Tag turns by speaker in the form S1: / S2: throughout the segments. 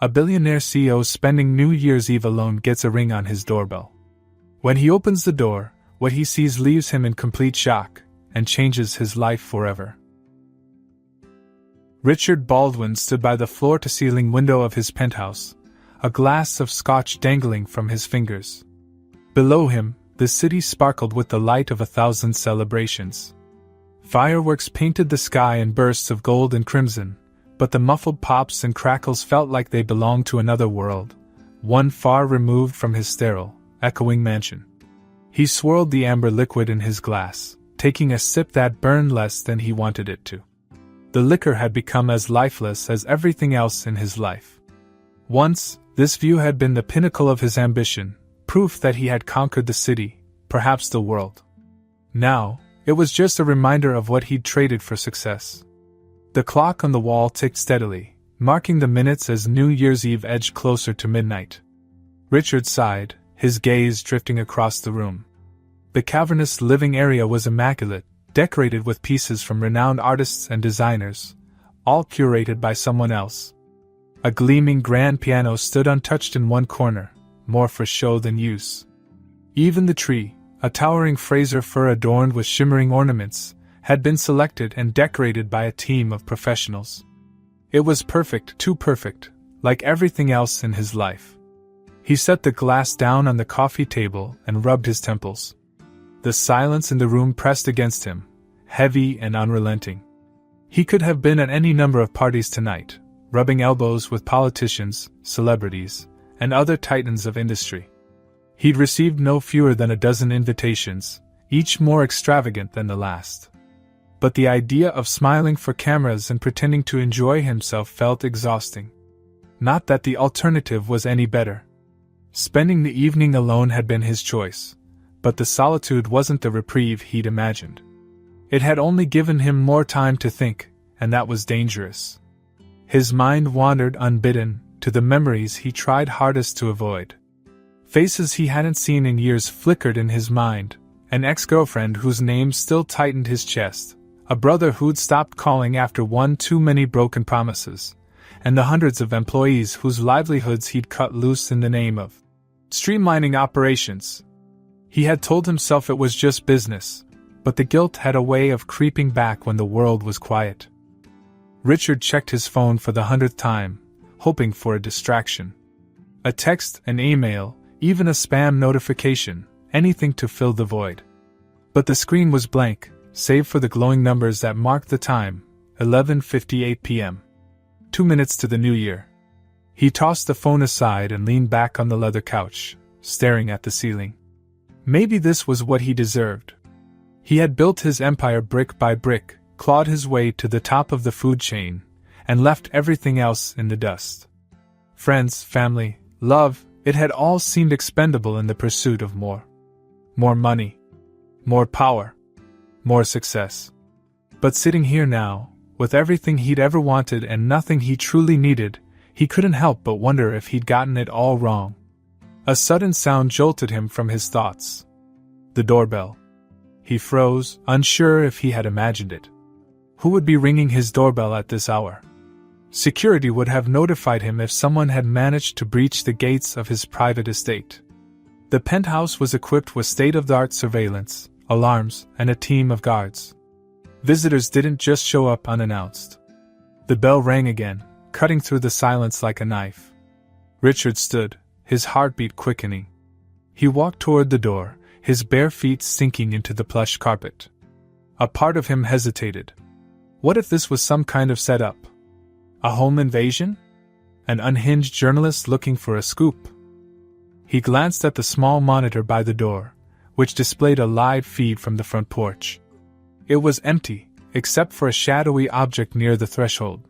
S1: A billionaire CEO spending New Year's Eve alone gets a ring on his doorbell. When he opens the door, what he sees leaves him in complete shock and changes his life forever. Richard Baldwin stood by the floor-to-ceiling window of his penthouse, a glass of scotch dangling from his fingers. Below him, the city sparkled with the light of 1,000 celebrations. Fireworks painted the sky in bursts of gold and crimson, but the muffled pops and crackles felt like they belonged to another world, one far removed from his sterile, echoing mansion. He swirled the amber liquid in his glass, taking a sip that burned less than he wanted it to. The liquor had become as lifeless as everything else in his life. Once, this view had been the pinnacle of his ambition, proof that he had conquered the city, perhaps the world. Now, it was just a reminder of what he'd traded for success. The clock on the wall ticked steadily, marking the minutes as New Year's Eve edged closer to midnight. Richard sighed, his gaze drifting across the room. The cavernous living area was immaculate, decorated with pieces from renowned artists and designers, all curated by someone else. A gleaming grand piano stood untouched in one corner, more for show than use. Even the tree, a towering Fraser fir adorned with shimmering ornaments, had been selected and decorated by a team of professionals. It was perfect, too perfect, like everything else in his life. He set the glass down on the coffee table and rubbed his temples. The silence in the room pressed against him, heavy and unrelenting. He could have been at any number of parties tonight, rubbing elbows with politicians, celebrities, and other titans of industry. He'd received no fewer than a dozen invitations, each more extravagant than the last. But the idea of smiling for cameras and pretending to enjoy himself felt exhausting. Not that the alternative was any better. Spending the evening alone had been his choice, but the solitude wasn't the reprieve he'd imagined. It had only given him more time to think, and that was dangerous. His mind wandered unbidden to the memories he tried hardest to avoid. Faces he hadn't seen in years flickered in his mind, an ex-girlfriend whose name still tightened his chest, a brother who'd stopped calling after one too many broken promises, and the hundreds of employees whose livelihoods he'd cut loose in the name of streamlining operations. He had told himself it was just business, but the guilt had a way of creeping back when the world was quiet. Richard checked his phone for the 100th time, hoping for a distraction. A text, an email, even a spam notification, anything to fill the void. But the screen was blank, save for the glowing numbers that marked the time, 11:58 p.m. 2 minutes to the new year. He tossed the phone aside and leaned back on the leather couch, staring at the ceiling. Maybe this was what he deserved. He had built his empire brick by brick, clawed his way to the top of the food chain, and left everything else in the dust. Friends, family, love, it had all seemed expendable in the pursuit of more. More money. More power. More success. But sitting here now, with everything he'd ever wanted and nothing he truly needed, he couldn't help but wonder if he'd gotten it all wrong. A sudden sound jolted him from his thoughts. The doorbell. He froze, unsure if he had imagined it. Who would be ringing his doorbell at this hour? Security would have notified him if someone had managed to breach the gates of his private estate. The penthouse was equipped with state-of-the-art surveillance, alarms, and a team of guards. Visitors didn't just show up unannounced. The bell rang again, cutting through the silence like a knife. Richard stood, his heartbeat quickening. He walked toward the door, his bare feet sinking into the plush carpet. A part of him hesitated. What if this was some kind of setup? A home invasion? An unhinged journalist looking for a scoop? He glanced at the small monitor by the door, which displayed a live feed from the front porch. It was empty, except for a shadowy object near the threshold.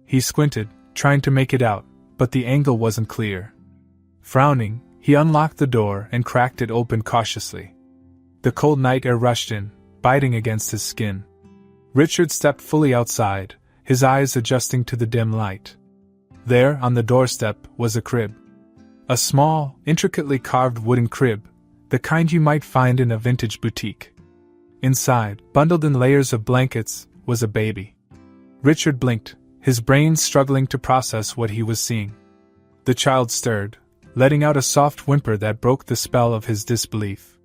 S1: He squinted, trying to make it out, but the angle wasn't clear. Frowning, he unlocked the door and cracked it open cautiously. The cold night air rushed in, biting against his skin. Richard stepped fully outside, his eyes adjusting to the dim light. There, on the doorstep, was a crib. A small, intricately carved wooden crib, the kind you might find in a vintage boutique. Inside, bundled in layers of blankets, was a baby. Richard blinked, his brain struggling to process what he was seeing. The child stirred, letting out a soft whimper that broke the spell of his disbelief.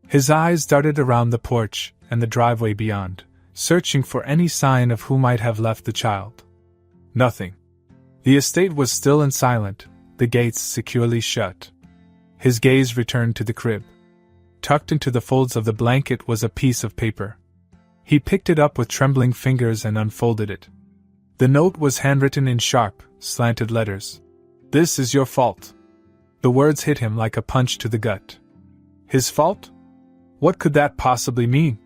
S1: His eyes darted around the porch and the driveway beyond, searching for any sign of who might have left the child. Nothing. The estate was still and silent, the gates securely shut. His gaze returned to the crib. Tucked into the folds of the blanket was a piece of paper. He picked it up with trembling fingers and unfolded it. The note was handwritten in sharp, slanted letters. "This is your fault." The words hit him like a punch to the gut. His fault? What could that possibly mean?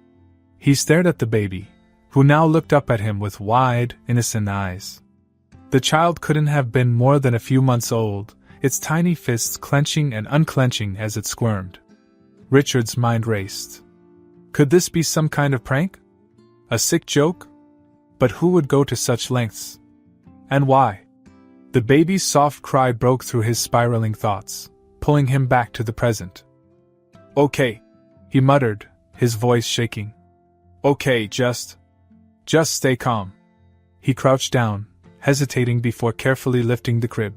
S1: He stared at the baby, who now looked up at him with wide, innocent eyes. The child couldn't have been more than a few months old, its tiny fists clenching and unclenching as it squirmed. Richard's mind raced. Could this be some kind of prank? A sick joke? But who would go to such lengths? And why? The baby's soft cry broke through his spiraling thoughts, pulling him back to the present. "Okay," he muttered, his voice shaking. "Okay, just stay calm." He crouched down, hesitating before carefully lifting the crib.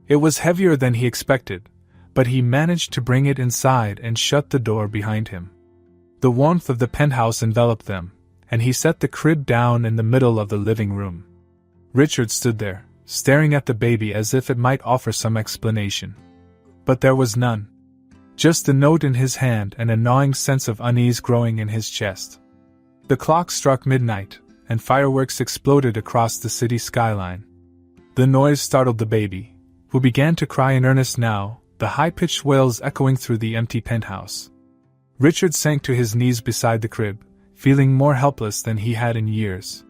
S1: It was heavier than he expected, but he managed to bring it inside and shut the door behind him. The warmth of the penthouse enveloped them, and he set the crib down in the middle of the living room. Richard stood there, staring at the baby as if it might offer some explanation. But there was none. Just the note in his hand and a gnawing sense of unease growing in his chest. The clock struck midnight, and fireworks exploded across the city skyline. The noise startled the baby, who began to cry in earnest now, the high-pitched wails echoing through the empty penthouse. Richard sank to his knees beside the crib, feeling more helpless than he had in years.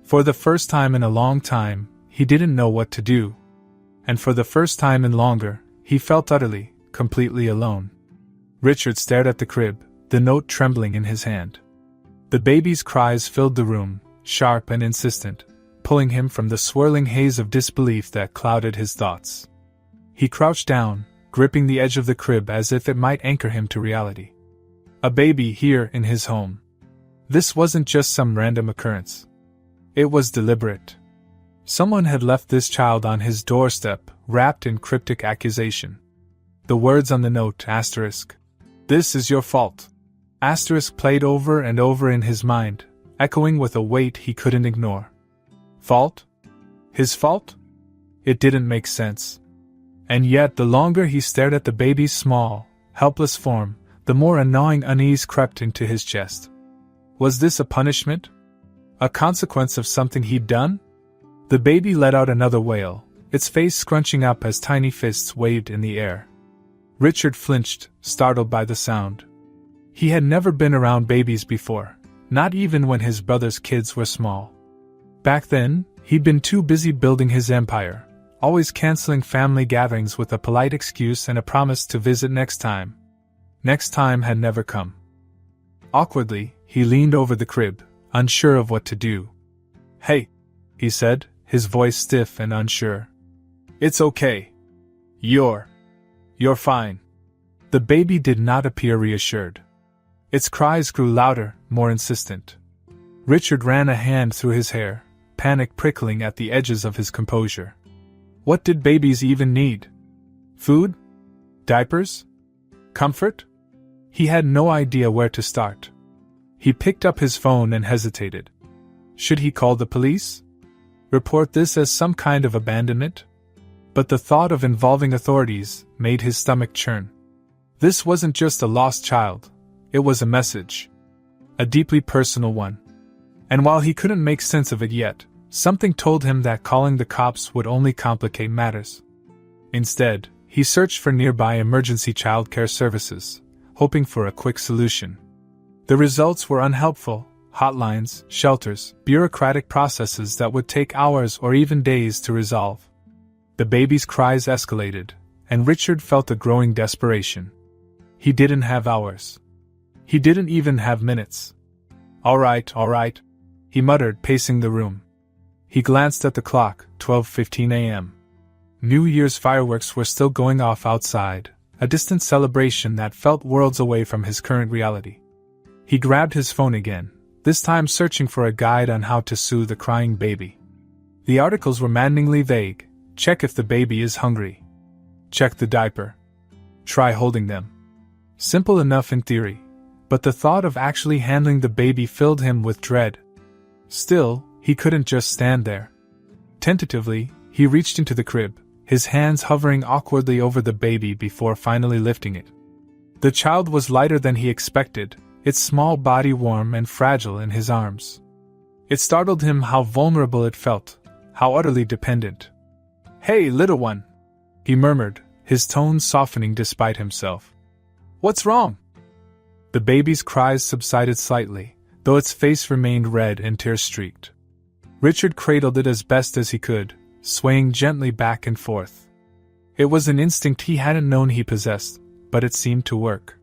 S1: For the first time in a long time, he didn't know what to do. And for the first time in longer, he felt utterly, completely alone. Richard stared at the crib, the note trembling in his hand. The baby's cries filled the room, sharp and insistent, pulling him from the swirling haze of disbelief that clouded his thoughts. He crouched down, gripping the edge of the crib as if it might anchor him to reality. A baby here in his home. This wasn't just some random occurrence. It was deliberate. Someone had left this child on his doorstep, wrapped in cryptic accusation. The words on the note, "This is your fault," played over and over in his mind, echoing with a weight he couldn't ignore. Fault? His fault? It didn't make sense. And yet the longer he stared at the baby's small, helpless form, the more a gnawing unease crept into his chest. Was this a punishment? A consequence of something he'd done? The baby let out another wail, its face scrunching up as tiny fists waved in the air. Richard flinched, startled by the sound. He had never been around babies before, not even when his brother's kids were small. Back then, he'd been too busy building his empire, always canceling family gatherings with a polite excuse and a promise to visit next time. Next time had never come. Awkwardly, he leaned over the crib, unsure of what to do. "Hey," he said, his voice stiff and unsure. "It's okay. You're fine." The baby did not appear reassured. Its cries grew louder, more insistent. Richard ran a hand through his hair, panic prickling at the edges of his composure. What did babies even need? Food? Diapers? Comfort? He had no idea where to start. He picked up his phone and hesitated. Should he call the police? Report this as some kind of abandonment? But the thought of involving authorities made his stomach churn. This wasn't just a lost child. It was a message. A deeply personal one. And while he couldn't make sense of it yet, something told him that calling the cops would only complicate matters. Instead, he searched for nearby emergency childcare services, hoping for a quick solution. The results were unhelpful: hotlines, shelters, bureaucratic processes that would take hours or even days to resolve. The baby's cries escalated, and Richard felt a growing desperation. He didn't have hours. He didn't even have minutes. All right, he muttered, pacing the room. He glanced at the clock, 12:15 a.m. New Year's fireworks were still going off outside, a distant celebration that felt worlds away from his current reality. He grabbed his phone again, this time searching for a guide on how to soothe a crying baby. The articles were maddeningly vague, Check if the baby is hungry. Check the diaper. Try holding them. Simple enough in theory, but the thought of actually handling the baby filled him with dread. Still, he couldn't just stand there. Tentatively, he reached into the crib, his hands hovering awkwardly over the baby before finally lifting it. The child was lighter than he expected, its small body warm and fragile in his arms. It startled him how vulnerable it felt, how utterly dependent. "Hey, little one," he murmured, his tone softening despite himself. "What's wrong?" The baby's cries subsided slightly, though its face remained red and tear-streaked. Richard cradled it as best as he could, swaying gently back and forth. It was an instinct he hadn't known he possessed, but it seemed to work.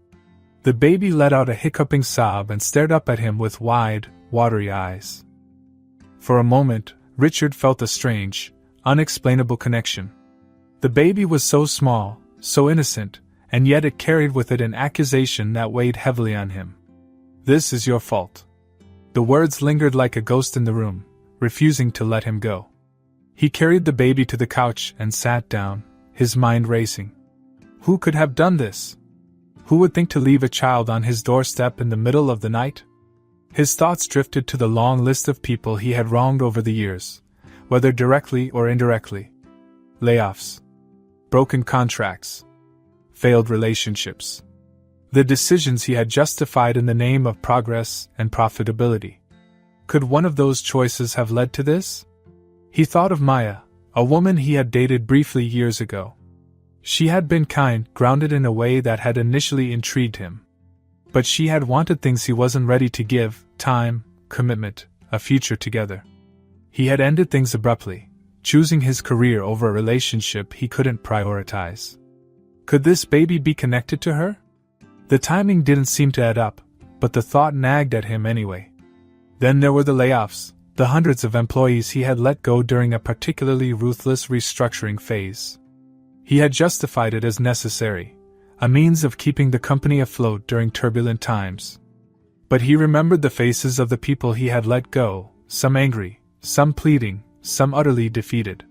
S1: The baby let out a hiccuping sob and stared up at him with wide, watery eyes. For a moment, Richard felt a strange, unexplainable connection. The baby was so small, so innocent, and yet it carried with it an accusation that weighed heavily on him. "This is your fault." The words lingered like a ghost in the room, refusing to let him go. He carried the baby to the couch and sat down, his mind racing. Who could have done this? Who would think to leave a child on his doorstep in the middle of the night? His thoughts drifted to the long list of people he had wronged over the years, whether directly or indirectly. Layoffs, broken contracts, failed relationships. The decisions he had justified in the name of progress and profitability. Could one of those choices have led to this? He thought of Maya, a woman he had dated briefly years ago. She had been kind, grounded in a way that had initially intrigued him. But she had wanted things he wasn't ready to give: time, commitment, a future together. He had ended things abruptly, choosing his career over a relationship he couldn't prioritize. Could this baby be connected to her? The timing didn't seem to add up, but the thought nagged at him anyway. Then there were the layoffs, the hundreds of employees he had let go during a particularly ruthless restructuring phase. He had justified it as necessary, a means of keeping the company afloat during turbulent times. But he remembered the faces of the people he had let go, some angry, some pleading, some utterly defeated.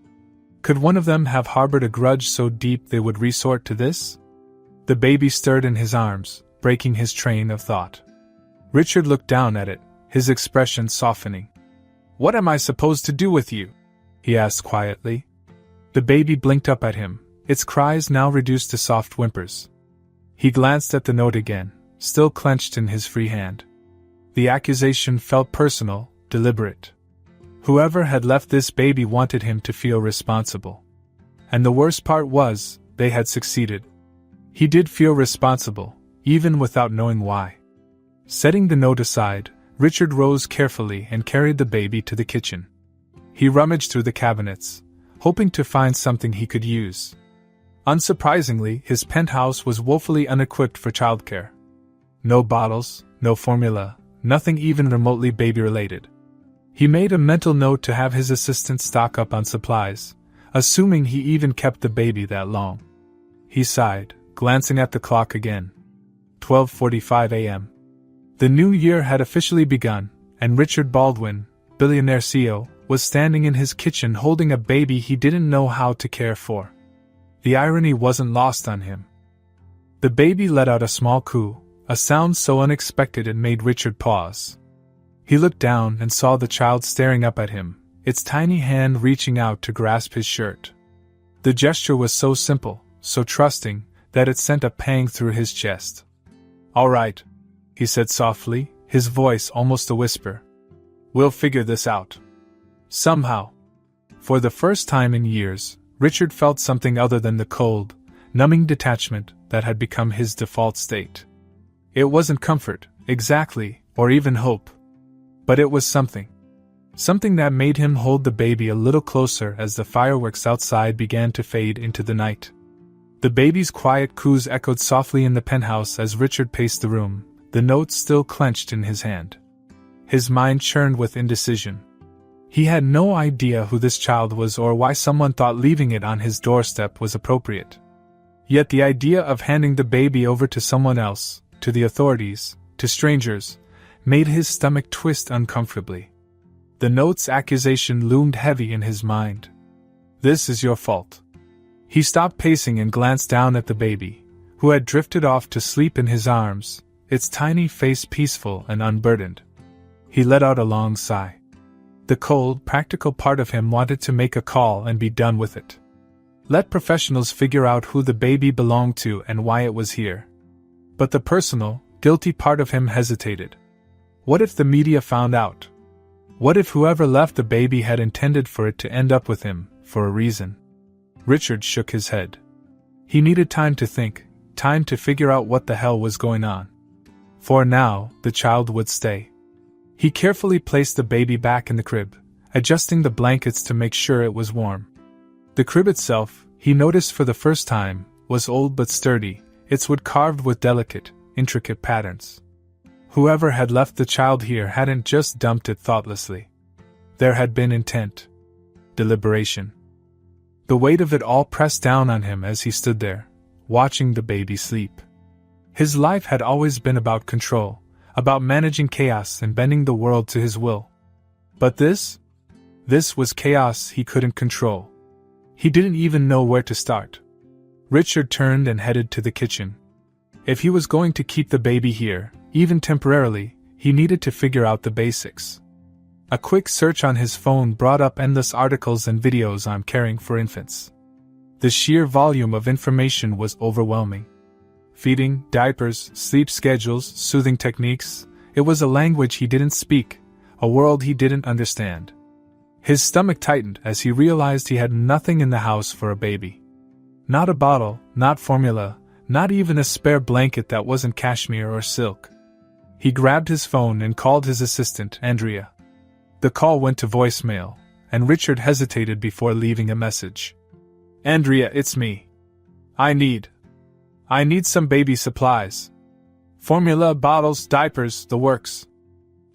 S1: Could one of them have harbored a grudge so deep they would resort to this? The baby stirred in his arms, breaking his train of thought. Richard looked down at it, his expression softening. "What am I supposed to do with you?" he asked quietly. The baby blinked up at him, its cries now reduced to soft whimpers. He glanced at the note again, still clenched in his free hand. The accusation felt personal, deliberate. Whoever had left this baby wanted him to feel responsible. And the worst part was, they had succeeded. He did feel responsible, even without knowing why. Setting the note aside, Richard rose carefully and carried the baby to the kitchen. He rummaged through the cabinets, hoping to find something he could use. Unsurprisingly, his penthouse was woefully unequipped for childcare. No bottles, no formula, nothing even remotely baby-related. He made a mental note to have his assistant stock up on supplies, assuming he even kept the baby that long. He sighed, glancing at the clock again. 12:45 a.m. The new year had officially begun, and Richard Baldwin, Billionaire CEO, was standing in his kitchen holding a baby he didn't know how to care for. The irony wasn't lost on him. The baby let out a small coo, a sound so unexpected it made Richard pause. He looked down and saw the child staring up at him, its tiny hand reaching out to grasp his shirt. The gesture was so simple, so trusting, that it sent a pang through his chest. "All right," he said softly, his voice almost a whisper. "We'll figure this out. Somehow." For the first time in years, Richard felt something other than the cold, numbing detachment that had become his default state. It wasn't comfort, exactly, or even hope. But it was something. Something that made him hold the baby a little closer as the fireworks outside began to fade into the night. The baby's quiet coos echoed softly in the penthouse as Richard paced the room, the note still clenched in his hand. His mind churned with indecision. He had no idea who this child was or why someone thought leaving it on his doorstep was appropriate. Yet the idea of handing the baby over to someone else, to the authorities, to strangers, made his stomach twist uncomfortably. The note's accusation loomed heavy in his mind. This is your fault. He stopped pacing and glanced down at the baby, who had drifted off to sleep in his arms, its tiny face peaceful and unburdened. He let out a long sigh. The cold, practical part of him wanted to make a call and be done with it. Let professionals figure out who the baby belonged to and why it was here. But the personal, guilty part of him hesitated. What if the media found out? What if whoever left the baby had intended for it to end up with him, for a reason? Richard shook his head. He needed time to think, time to figure out what the hell was going on. For now, the child would stay. He carefully placed the baby back in the crib, adjusting the blankets to make sure it was warm. The crib itself, he noticed for the first time, was old but sturdy, its wood carved with delicate, intricate patterns. Whoever had left the child here hadn't just dumped it thoughtlessly. There had been intent. Deliberation. The weight of it all pressed down on him as he stood there, watching the baby sleep. His life had always been about control, about managing chaos and bending the world to his will. But this was chaos he couldn't control. He didn't even know where to start. Richard turned and headed to the kitchen. If he was going to keep the baby here, even temporarily, he needed to figure out the basics. A quick search on his phone brought up endless articles and videos on caring for infants. The sheer volume of information was overwhelming. Feeding, diapers, sleep schedules, soothing techniques, it was a language he didn't speak, a world he didn't understand. His stomach tightened as he realized he had nothing in the house for a baby. Not a bottle, not formula, not even a spare blanket that wasn't cashmere or silk. He grabbed his phone and called his assistant, Andrea. The call went to voicemail, and Richard hesitated before leaving a message. Andrea, it's me. I need some baby supplies. Formula, bottles, diapers, the works.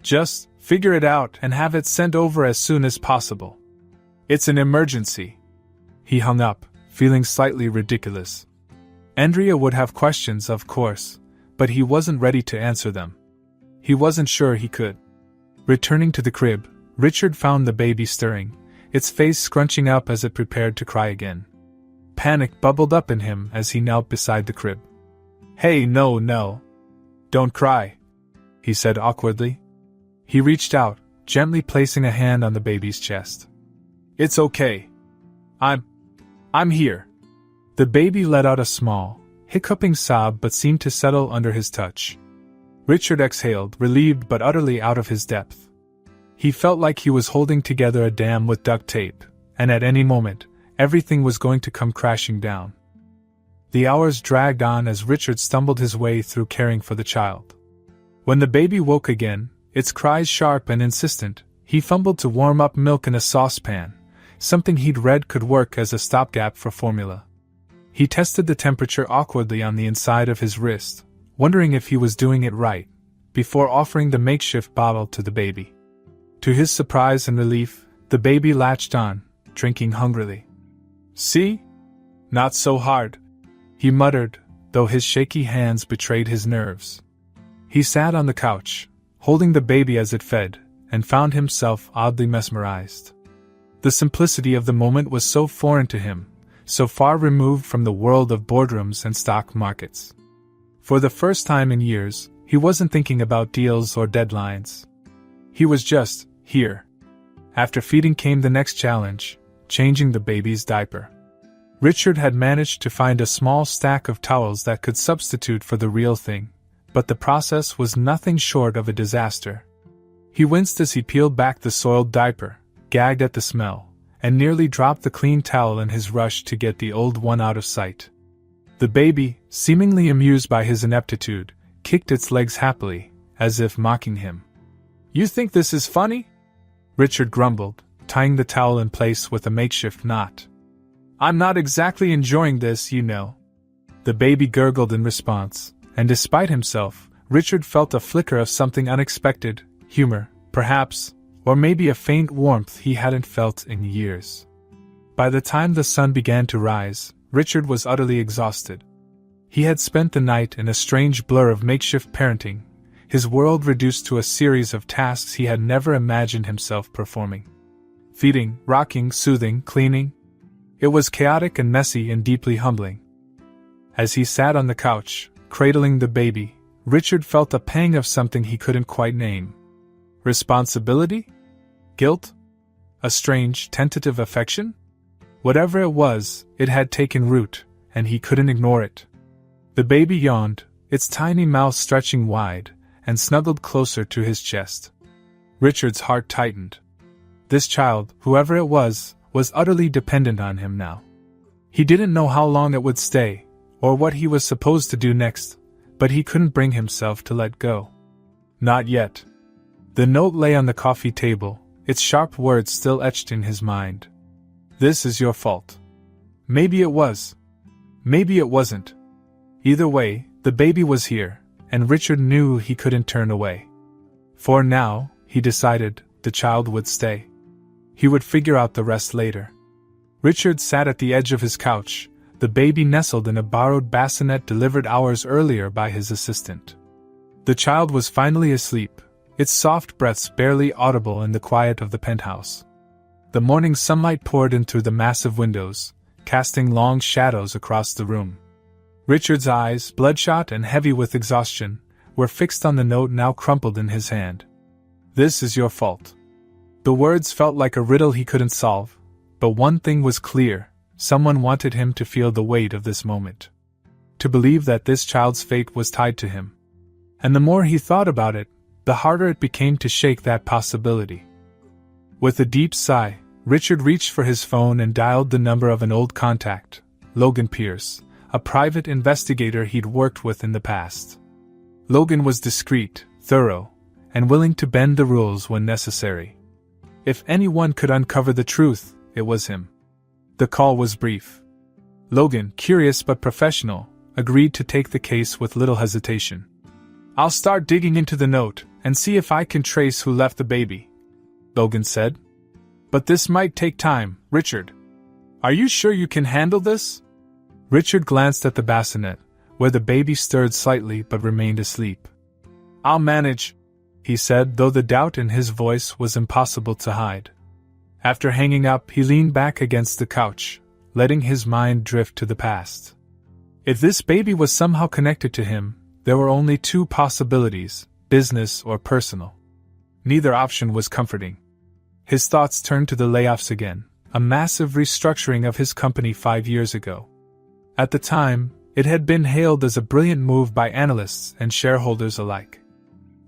S1: Just figure it out and have it sent over as soon as possible. It's an emergency. He hung up, feeling slightly ridiculous. Andrea would have questions, of course, but he wasn't ready to answer them. He wasn't sure he could. Returning to the crib, Richard found the baby stirring, its face scrunching up as it prepared to cry again. Panic bubbled up in him as he knelt beside the crib. Hey, no. Don't cry, he said awkwardly. He reached out, gently placing a hand on the baby's chest. It's okay. I'm here. The baby let out a small, hiccuping sob but seemed to settle under his touch. Richard exhaled, relieved but utterly out of his depth. He felt like he was holding together a dam with duct tape, and at any moment, everything was going to come crashing down. The hours dragged on as Richard stumbled his way through caring for the child. When the baby woke again, its cries sharp and insistent, he fumbled to warm up milk in a saucepan, something he'd read could work as a stopgap for formula. He tested the temperature awkwardly on the inside of his wrist, wondering if he was doing it right, before offering the makeshift bottle to the baby. To his surprise and relief, the baby latched on, drinking hungrily. See? Not so hard, he muttered, though his shaky hands betrayed his nerves. He sat on the couch, holding the baby as it fed, and found himself oddly mesmerized. The simplicity of the moment was so foreign to him, so far removed from the world of boardrooms and stock markets. For the first time in years, he wasn't thinking about deals or deadlines. He was just here. After feeding came the next challenge, changing the baby's diaper. Richard had managed to find a small stack of towels that could substitute for the real thing, but the process was nothing short of a disaster. He winced as he peeled back the soiled diaper, gagged at the smell, and nearly dropped the clean towel in his rush to get the old one out of sight. The baby, seemingly amused by his ineptitude, kicked its legs happily, as if mocking him. You think this is funny? Richard grumbled, tying the towel in place with a makeshift knot. I'm not exactly enjoying this, you know. The baby gurgled in response, and despite himself, Richard felt a flicker of something unexpected, humor, perhaps, or maybe a faint warmth he hadn't felt in years. By the time the sun began to rise, Richard was utterly exhausted. He had spent the night in a strange blur of makeshift parenting, his world reduced to a series of tasks he had never imagined himself performing. Feeding, rocking, soothing, cleaning. It was chaotic and messy and deeply humbling. As he sat on the couch, cradling the baby, Richard felt a pang of something he couldn't quite name. Responsibility? Guilt? A strange, tentative affection? Whatever it was, it had taken root, and he couldn't ignore it. The baby yawned, its tiny mouth stretching wide, and snuggled closer to his chest. Richard's heart tightened. This child, whoever it was utterly dependent on him now. He didn't know how long it would stay, or what he was supposed to do next, but he couldn't bring himself to let go. Not yet. The note lay on the coffee table, its sharp words still etched in his mind. This is your fault. Maybe it was. Maybe it wasn't. Either way, the baby was here, and Richard knew he couldn't turn away. For now, he decided, the child would stay. He would figure out the rest later. Richard sat at the edge of his couch, the baby nestled in a borrowed bassinet delivered hours earlier by his assistant. The child was finally asleep, its soft breaths barely audible in the quiet of the penthouse. The morning sunlight poured in through the massive windows, casting long shadows across the room. Richard's eyes, bloodshot and heavy with exhaustion, were fixed on the note now crumpled in his hand. This is your fault. The words felt like a riddle he couldn't solve, but one thing was clear, someone wanted him to feel the weight of this moment. To believe that this child's fate was tied to him. And the more he thought about it, the harder it became to shake that possibility. With a deep sigh, Richard reached for his phone and dialed the number of an old contact, Logan Pierce, a private investigator he'd worked with in the past. Logan was discreet, thorough, and willing to bend the rules when necessary. If anyone could uncover the truth, it was him. The call was brief. Logan, curious but professional, agreed to take the case with little hesitation. I'll start digging into the note and see if I can trace who left the baby, Logan said. But this might take time, Richard. Are you sure you can handle this? Richard glanced at the bassinet, where the baby stirred slightly but remained asleep. I'll manage, he said, though the doubt in his voice was impossible to hide. After hanging up, he leaned back against the couch, letting his mind drift to the past. If this baby was somehow connected to him, there were only two possibilities, business or personal. Neither option was comforting. His thoughts turned to the layoffs again, a massive restructuring of his company 5 years ago. At the time, it had been hailed as a brilliant move by analysts and shareholders alike.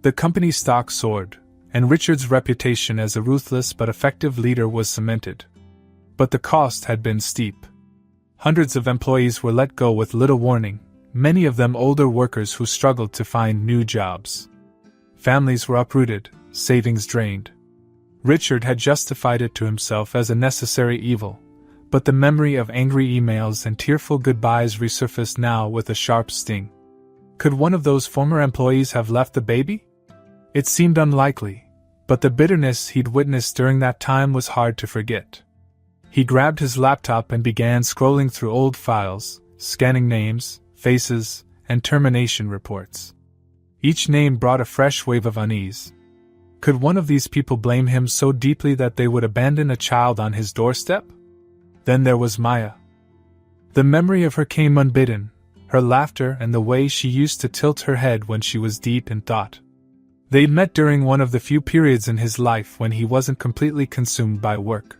S1: The company's stock soared, and Richard's reputation as a ruthless but effective leader was cemented. But the cost had been steep. Hundreds of employees were let go with little warning, many of them older workers who struggled to find new jobs. Families were uprooted, savings drained. Richard had justified it to himself as a necessary evil, but the memory of angry emails and tearful goodbyes resurfaced now with a sharp sting. Could one of those former employees have left the baby? It seemed unlikely, but the bitterness he'd witnessed during that time was hard to forget. He grabbed his laptop and began scrolling through old files, scanning names, faces, and termination reports. Each name brought a fresh wave of unease. Could one of these people blame him so deeply that they would abandon a child on his doorstep? Then there was Maya. The memory of her came unbidden, her laughter and the way she used to tilt her head when she was deep in thought. They'd met during one of the few periods in his life when he wasn't completely consumed by work.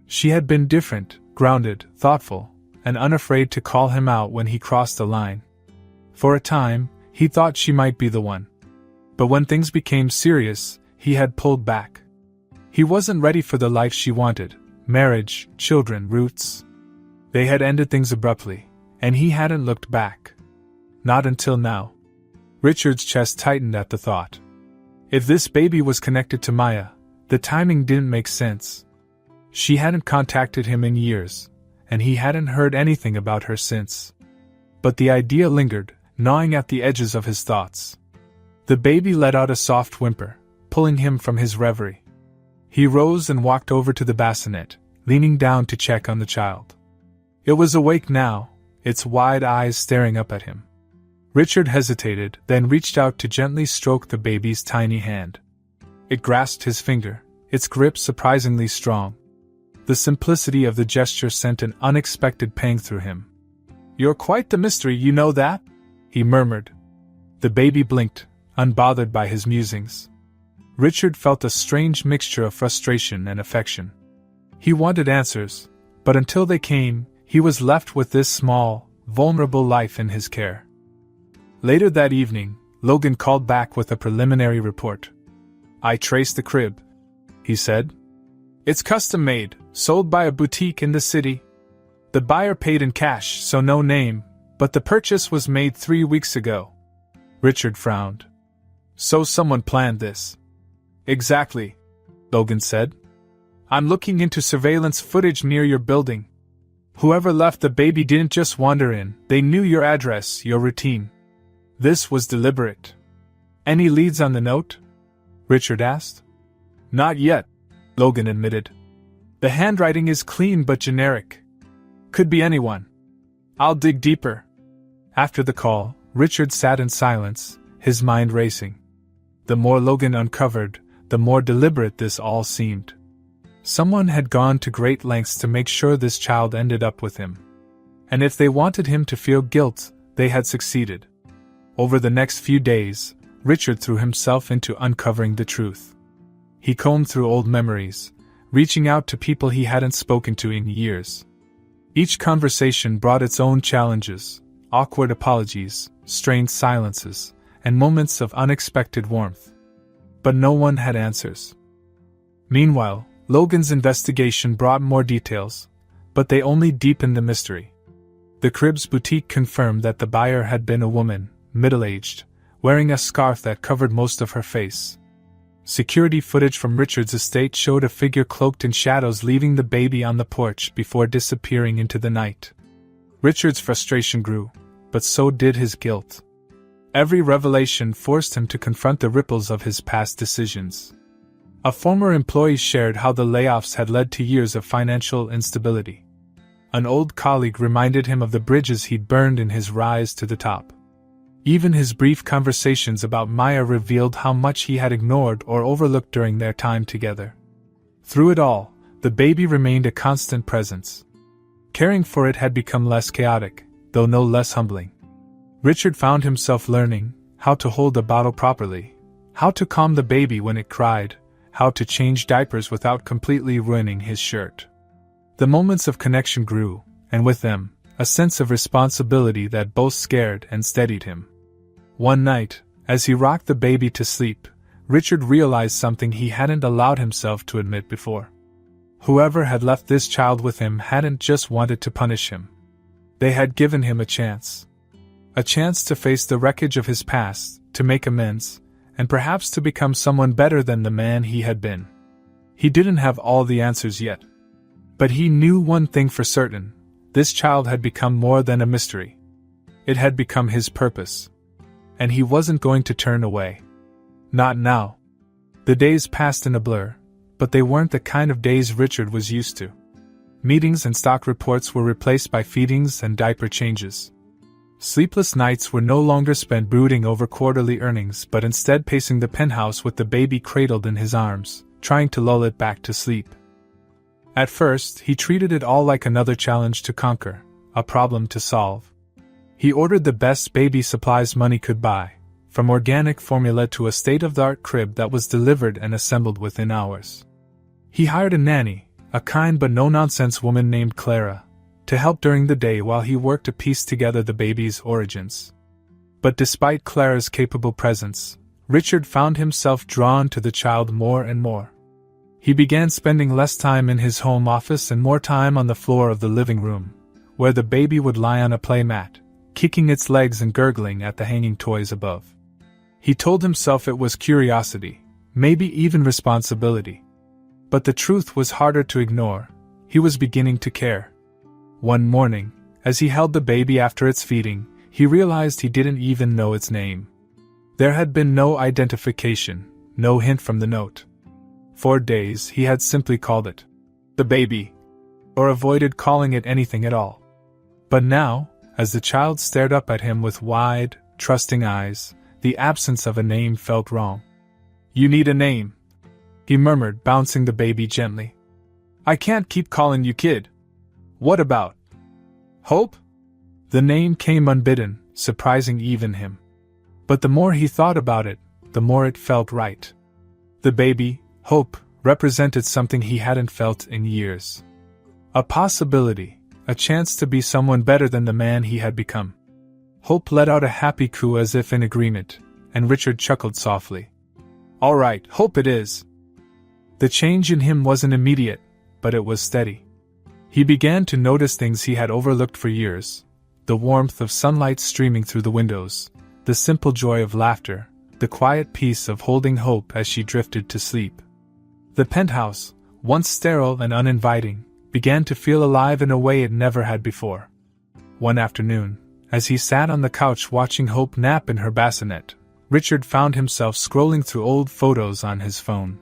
S1: She had been different, grounded, thoughtful, and unafraid to call him out when he crossed the line. For a time, he thought she might be the one. But when things became serious, he had pulled back. He wasn't ready for the life she wanted, marriage, children, roots. They had ended things abruptly, and he hadn't looked back. Not until now. Richard's chest tightened at the thought. If this baby was connected to Maya, the timing didn't make sense. She hadn't contacted him in years, and he hadn't heard anything about her since. But the idea lingered, gnawing at the edges of his thoughts. The baby let out a soft whimper, pulling him from his reverie. He rose and walked over to the bassinet, leaning down to check on the child. It was awake now, its wide eyes staring up at him. Richard hesitated, then reached out to gently stroke the baby's tiny hand. It grasped his finger, its grip surprisingly strong. The simplicity of the gesture sent an unexpected pang through him. "You're quite the mystery, you know that?" he murmured. The baby blinked, unbothered by his musings. Richard felt a strange mixture of frustration and affection. He wanted answers, but until they came, he was left with this small, vulnerable life in his care. Later that evening, Logan called back with a preliminary report. "I traced the crib," he said. "It's custom-made, sold by a boutique in the city. The buyer paid in cash, so no name, but the purchase was made 3 weeks ago." Richard frowned. "So someone planned this." "Exactly," Logan said. "I'm looking into surveillance footage near your building. Whoever left the baby didn't just wander in, they knew your address, your routine. This was deliberate." "Any leads on the note?" Richard asked. "Not yet," Logan admitted. "The handwriting is clean but generic. Could be anyone. I'll dig deeper." After the call, Richard sat in silence, his mind racing. The more Logan uncovered, the more deliberate this all seemed. Someone had gone to great lengths to make sure this child ended up with him. And if they wanted him to feel guilt, they had succeeded. Over the next few days, Richard threw himself into uncovering the truth. He combed through old memories, reaching out to people he hadn't spoken to in years. Each conversation brought its own challenges, awkward apologies, strained silences, and moments of unexpected warmth. But no one had answers. Meanwhile, Logan's investigation brought more details, but they only deepened the mystery. The crib's boutique confirmed that the buyer had been a woman, middle-aged, wearing a scarf that covered most of her face. Security footage from Richard's estate showed a figure cloaked in shadows leaving the baby on the porch before disappearing into the night. Richard's frustration grew, but so did his guilt. Every revelation forced him to confront the ripples of his past decisions. A former employee shared how the layoffs had led to years of financial instability. An old colleague reminded him of the bridges he'd burned in his rise to the top. Even his brief conversations about Maya revealed how much he had ignored or overlooked during their time together. Through it all, the baby remained a constant presence. Caring for it had become less chaotic, though no less humbling. Richard found himself learning how to hold a bottle properly, how to calm the baby when it cried, how to change diapers without completely ruining his shirt. The moments of connection grew, and with them, a sense of responsibility that both scared and steadied him. One night, as he rocked the baby to sleep, Richard realized something he hadn't allowed himself to admit before. Whoever had left this child with him hadn't just wanted to punish him. They had given him a chance. A chance to face the wreckage of his past, to make amends, and perhaps to become someone better than the man he had been. He didn't have all the answers yet. But he knew one thing for certain: this child had become more than a mystery. It had become his purpose. And he wasn't going to turn away. Not now. The days passed in a blur, but they weren't the kind of days Richard was used to. Meetings and stock reports were replaced by feedings and diaper changes. Sleepless nights were no longer spent brooding over quarterly earnings but instead pacing the penthouse with the baby cradled in his arms, trying to lull it back to sleep. At first, he treated it all like another challenge to conquer, a problem to solve. He ordered the best baby supplies money could buy, from organic formula to a state-of-the-art crib that was delivered and assembled within hours. He hired a nanny, a kind but no-nonsense woman named Clara, to help during the day while he worked to piece together the baby's origins. But despite Clara's capable presence, Richard found himself drawn to the child more and more. He began spending less time in his home office and more time on the floor of the living room, where the baby would lie on a play mat, kicking its legs and gurgling at the hanging toys above. He told himself it was curiosity, maybe even responsibility. But the truth was harder to ignore. He was beginning to care. One morning, as he held the baby after its feeding, he realized he didn't even know its name. There had been no identification, no hint from the note. For days he had simply called it the baby, or avoided calling it anything at all. But now, as the child stared up at him with wide, trusting eyes, the absence of a name felt wrong. "You need a name," he murmured, bouncing the baby gently. I can't keep calling you kid. What about Hope? The name came unbidden, surprising even him. But the more he thought about it, the more it felt right. The baby, Hope, represented something he hadn't felt in years. A possibility, a chance to be someone better than the man he had become. Hope let out a happy coo as if in agreement, and Richard chuckled softly. All right, Hope it is. The change in him wasn't immediate, but it was steady. He began to notice things he had overlooked for years: the warmth of sunlight streaming through the windows, the simple joy of laughter, the quiet peace of holding Hope as she drifted to sleep. The penthouse, once sterile and uninviting, began to feel alive in a way it never had before. One afternoon, as he sat on the couch watching Hope nap in her bassinet, Richard found himself scrolling through old photos on his phone.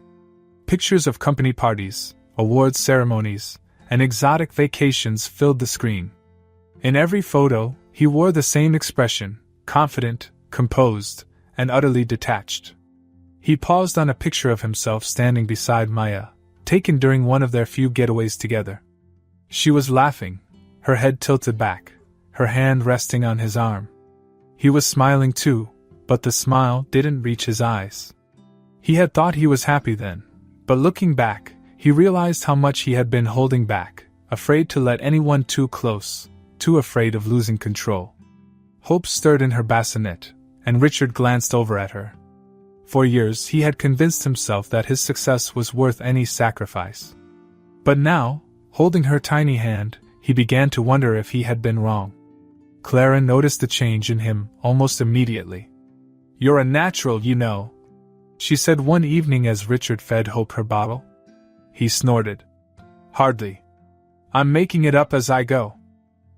S1: Pictures of company parties, awards ceremonies, and exotic vacations filled the screen. In every photo, he wore the same expression: confident, composed, and utterly detached. He paused on a picture of himself standing beside Maya, taken during one of their few getaways together. She was laughing, her head tilted back, her hand resting on his arm. He was smiling too, but the smile didn't reach his eyes. He had thought he was happy then, but looking back, he realized how much he had been holding back, afraid to let anyone too close, too afraid of losing control. Hope stirred in her bassinet, and Richard glanced over at her. For years he had convinced himself that his success was worth any sacrifice. But now, holding her tiny hand, he began to wonder if he had been wrong. Clara noticed the change in him almost immediately. "You're a natural, you know," she said one evening as Richard fed Hope her bottle. He snorted. "Hardly. I'm making it up as I go."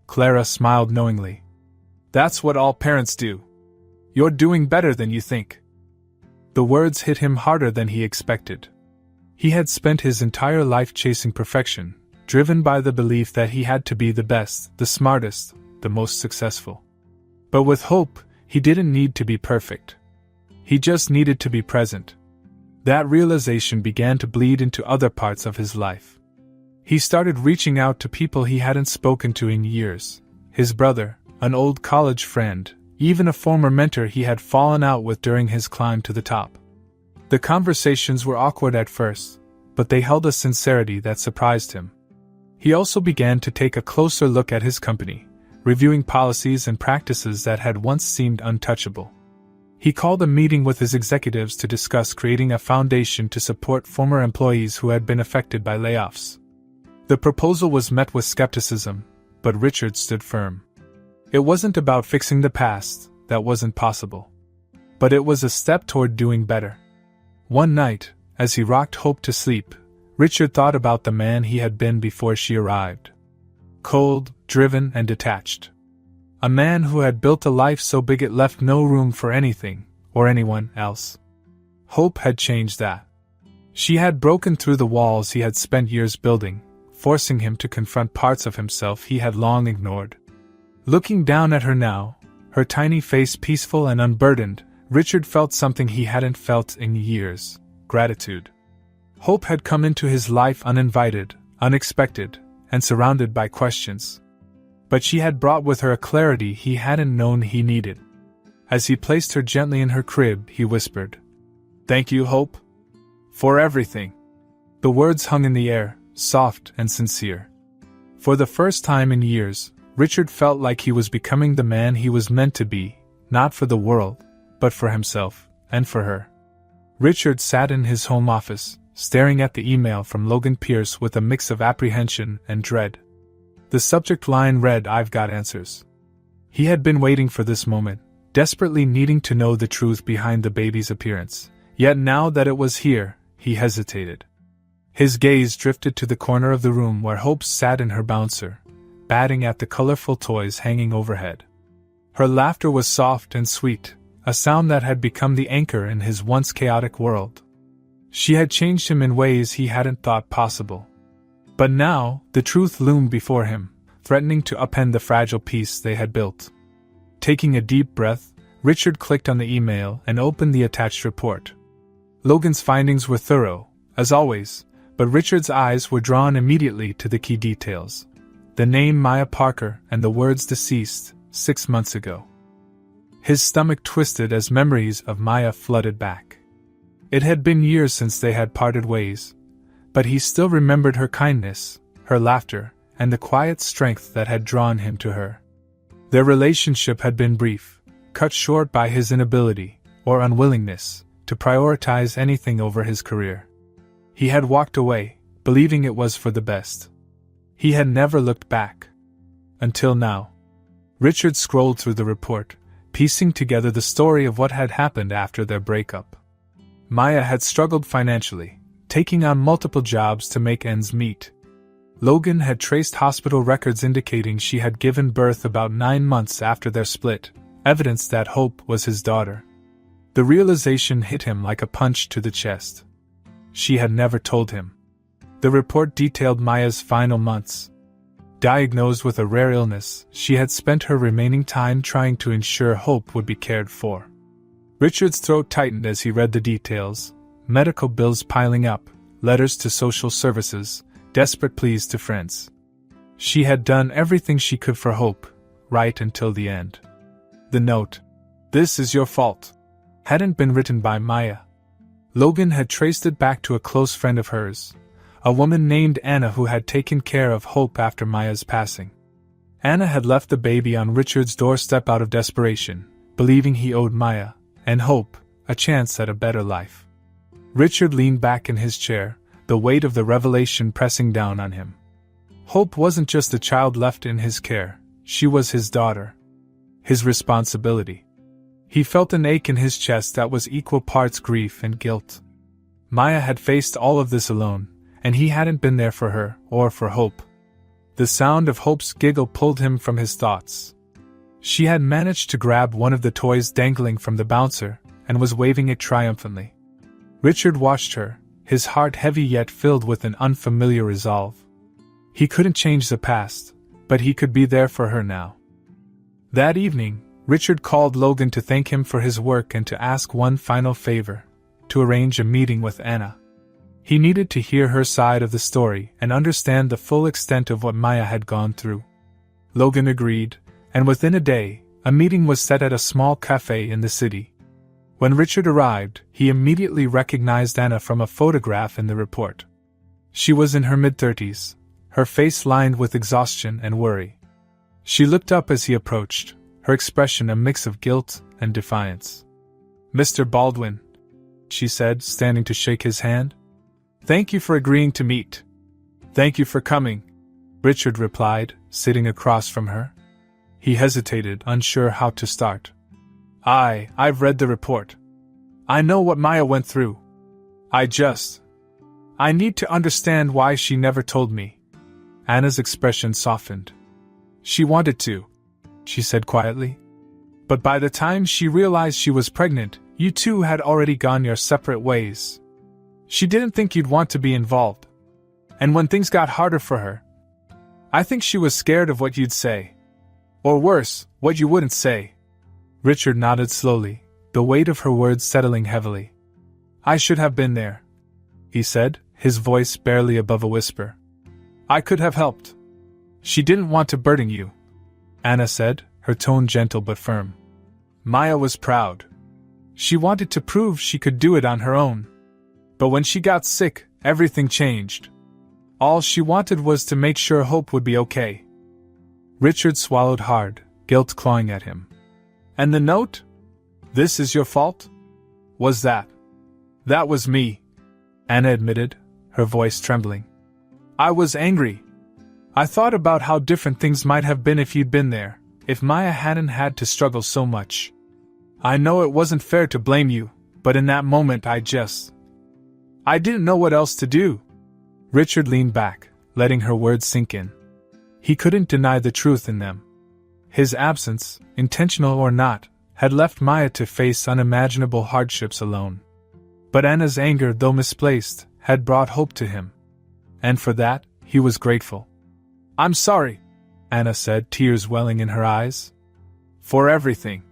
S1: Clara smiled knowingly. "That's what all parents do. You're doing better than you think." The words hit him harder than he expected. He had spent his entire life chasing perfection, driven by the belief that he had to be the best, the smartest, the most successful. But with Hope, he didn't need to be perfect. He just needed to be present. That realization began to bleed into other parts of his life. He started reaching out to people he hadn't spoken to in years: his brother, an old college friend, even a former mentor he had fallen out with during his climb to the top. The conversations were awkward at first, but they held a sincerity that surprised him. He also began to take a closer look at his company, reviewing policies and practices that had once seemed untouchable. He called a meeting with his executives to discuss creating a foundation to support former employees who had been affected by layoffs. The proposal was met with skepticism, but Richard stood firm. It wasn't about fixing the past, that wasn't possible. But it was a step toward doing better. One night, as he rocked Hope to sleep, Richard thought about the man he had been before she arrived. Cold, driven, and detached. A man who had built a life so big it left no room for anything, or anyone else. Hope had changed that. She had broken through the walls he had spent years building, forcing him to confront parts of himself he had long ignored. Looking down at her now, her tiny face peaceful and unburdened, Richard felt something he hadn't felt in years: gratitude. Hope had come into his life uninvited, unexpected, and surrounded by questions. But she had brought with her a clarity he hadn't known he needed. As he placed her gently in her crib, he whispered, "Thank you, Hope, for everything." The words hung in the air, soft and sincere. For the first time in years, Richard felt like he was becoming the man he was meant to be, not for the world, but for himself, and for her. Richard sat in his home office, staring at the email from Logan Pierce with a mix of apprehension and dread. The subject line read, "I've got answers." He had been waiting for this moment, desperately needing to know the truth behind the baby's appearance, yet now that it was here, he hesitated. His gaze drifted to the corner of the room where Hope sat in her bouncer, batting at the colorful toys hanging overhead. Her laughter was soft and sweet, a sound that had become the anchor in his once chaotic world. She had changed him in ways he hadn't thought possible. But now, the truth loomed before him, threatening to upend the fragile peace they had built. Taking a deep breath, Richard clicked on the email and opened the attached report. Logan's findings were thorough, as always, but Richard's eyes were drawn immediately to the key details: the name Maya Parker and the words "deceased 6 months ago." His stomach twisted as memories of Maya flooded back. It had been years since they had parted ways, but he still remembered her kindness, her laughter, and the quiet strength that had drawn him to her. Their relationship had been brief, cut short by his inability, or unwillingness, to prioritize anything over his career. He had walked away, believing it was for the best. He had never looked back. Until now. Richard scrolled through the report, piecing together the story of what had happened after their breakup. Maya had struggled financially, taking on multiple jobs to make ends meet. Logan had traced hospital records indicating she had given birth about 9 months after their split, evidence that Hope was his daughter. The realization hit him like a punch to the chest. She had never told him. The report detailed Maya's final months. Diagnosed with a rare illness, she had spent her remaining time trying to ensure Hope would be cared for. Richard's throat tightened as he read the details: medical bills piling up, letters to social services, desperate pleas to friends. She had done everything she could for Hope, right until the end. The note, "This is your fault," hadn't been written by Maya. Logan had traced it back to a close friend of hers, a woman named Anna who had taken care of Hope after Maya's passing. Anna had left the baby on Richard's doorstep out of desperation, believing he owed Maya, and Hope, a chance at a better life. Richard leaned back in his chair, the weight of the revelation pressing down on him. Hope wasn't just a child left in his care, she was his daughter. His responsibility. He felt an ache in his chest that was equal parts grief and guilt. Maya had faced all of this alone, and he hadn't been there for her, or for Hope. The sound of Hope's giggle pulled him from his thoughts. She had managed to grab one of the toys dangling from the bouncer, and was waving it triumphantly. Richard watched her, his heart heavy yet filled with an unfamiliar resolve. He couldn't change the past, but he could be there for her now. That evening, Richard called Logan to thank him for his work and to ask one final favor: to arrange a meeting with Anna. He needed to hear her side of the story and understand the full extent of what Maya had gone through. Logan agreed, and within a day, a meeting was set at a small cafe in the city. When Richard arrived, he immediately recognized Anna from a photograph in the report. She was in her mid-30s, her face lined with exhaustion and worry. She looked up as he approached, her expression a mix of guilt and defiance. "Mr. Baldwin," she said, standing to shake his hand. "Thank you for agreeing to meet." "Thank you for coming," Richard replied, sitting across from her. He hesitated, unsure how to start. I've read the report. I know what Maya went through. I need to understand why she never told me." Anna's expression softened. "She wanted to," she said quietly. "But by the time she realized she was pregnant, you two had already gone your separate ways. She didn't think you'd want to be involved. And when things got harder for her, I think she was scared of what you'd say. Or worse, what you wouldn't say." Richard nodded slowly, the weight of her words settling heavily. "I should have been there," he said, his voice barely above a whisper. "I could have helped. She didn't want to burden you," Anna said, her tone gentle but firm. "Maya was proud. She wanted to prove she could do it on her own. But when she got sick, everything changed. All she wanted was to make sure Hope would be okay." Richard swallowed hard, guilt clawing at him. "And the note? This is your fault? Was that?" "That was me," Anna admitted, her voice trembling. "I was angry. I thought about how different things might have been if you'd been there, if Maya hadn't had to struggle so much. I know it wasn't fair to blame you, but in that moment I didn't know what else to do." Richard leaned back, letting her words sink in. He couldn't deny the truth in them. His absence, intentional or not, had left Maya to face unimaginable hardships alone. But Anna's anger, though misplaced, had brought hope to him. And for that, he was grateful. "I'm sorry," Anna said, tears welling in her eyes. "For everything.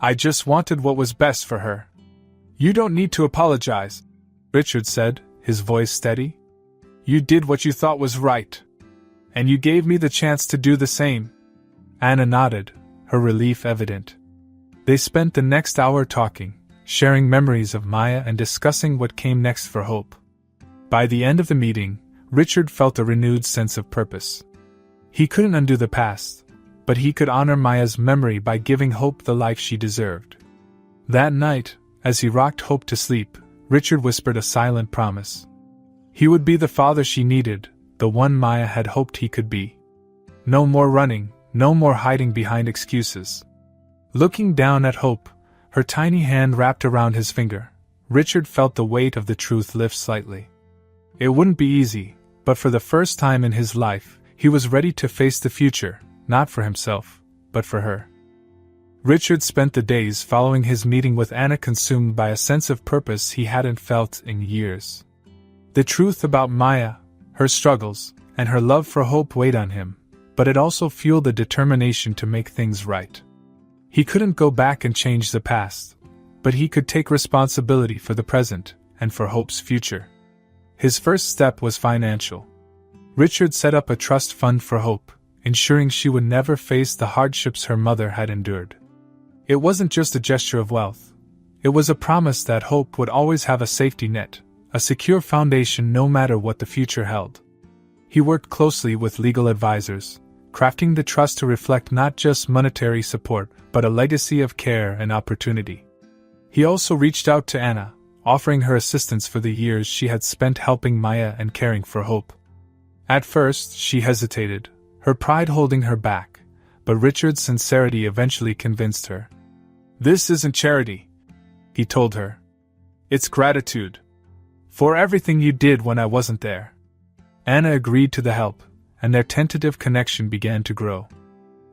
S1: I just wanted what was best for her." "You don't need to apologize," Richard said, his voice steady. You did what you thought was right. And you gave me the chance to do the same." Anna nodded, her relief evident. They spent the next hour talking, sharing memories of Maya and discussing what came next for Hope. By the end of the meeting, Richard felt a renewed sense of purpose. He couldn't undo the past, but he could honor Maya's memory by giving Hope the life she deserved. That night, as he rocked Hope to sleep, Richard whispered a silent promise. He would be the father she needed, the one Maya had hoped he could be. No more running, no more hiding behind excuses. Looking down at Hope, her tiny hand wrapped around his finger, Richard felt the weight of the truth lift slightly. It wouldn't be easy, but for the first time in his life, he was ready to face the future, not for himself, but for her. Richard spent the days following his meeting with Anna consumed by a sense of purpose he hadn't felt in years. The truth about Maya, her struggles, and her love for Hope weighed on him, but it also fueled the determination to make things right. He couldn't go back and change the past, but he could take responsibility for the present and for Hope's future. His first step was financial. Richard set up a trust fund for Hope, ensuring she would never face the hardships her mother had endured. It wasn't just a gesture of wealth. It was a promise that Hope would always have a safety net, a secure foundation no matter what the future held. He worked closely with legal advisors, crafting the trust to reflect not just monetary support, but a legacy of care and opportunity. He also reached out to Anna, offering her assistance for the years she had spent helping Maya and caring for Hope. At first, she hesitated, her pride holding her back, but Richard's sincerity eventually convinced her. "This isn't charity," he told her. "It's gratitude. For everything you did when I wasn't there." Anna agreed to the help, and their tentative connection began to grow.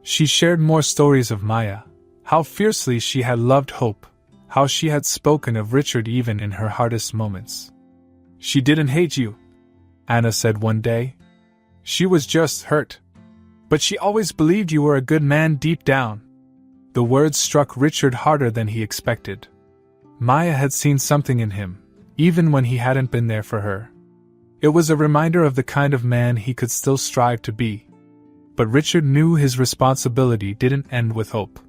S1: She shared more stories of Maya, how fiercely she had loved Hope, how she had spoken of Richard even in her hardest moments. "She didn't hate you," Anna said one day. "She was just hurt. But she always believed you were a good man deep down." The words struck Richard harder than he expected. Maya had seen something in him, even when he hadn't been there for her. It was a reminder of the kind of man he could still strive to be. But Richard knew his responsibility didn't end with Hope.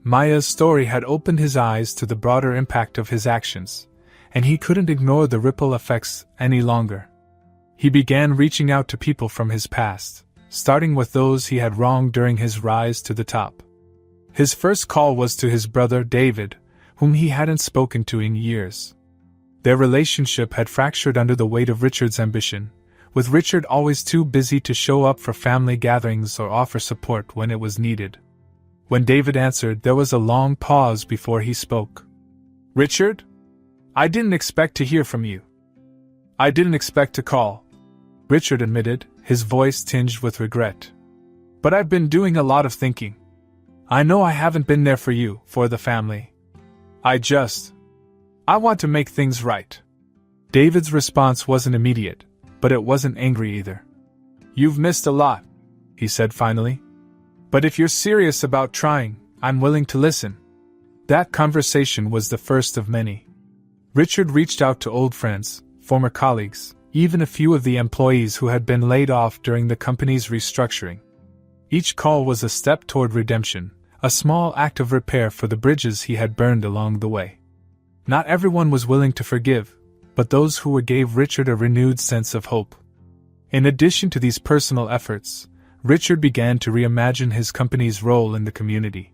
S1: Maya's story had opened his eyes to the broader impact of his actions, and he couldn't ignore the ripple effects any longer. He began reaching out to people from his past, starting with those he had wronged during his rise to the top. His first call was to his brother David, whom he hadn't spoken to in years. Their relationship had fractured under the weight of Richard's ambition, with Richard always too busy to show up for family gatherings or offer support when it was needed. When David answered, there was a long pause before he spoke. "Richard? I didn't expect to hear from you." "I didn't expect to call," Richard admitted, his voice tinged with regret. "But I've been doing a lot of thinking. I know I haven't been there for you, for the family. I want to make things right." David's response wasn't immediate, but it wasn't angry either. "You've missed a lot," he said finally. "But if you're serious about trying, I'm willing to listen." That conversation was the first of many. Richard reached out to old friends, former colleagues, even a few of the employees who had been laid off during the company's restructuring. Each call was a step toward redemption, a small act of repair for the bridges he had burned along the way. Not everyone was willing to forgive, but those who gave Richard a renewed sense of hope. In addition to these personal efforts, Richard began to reimagine his company's role in the community.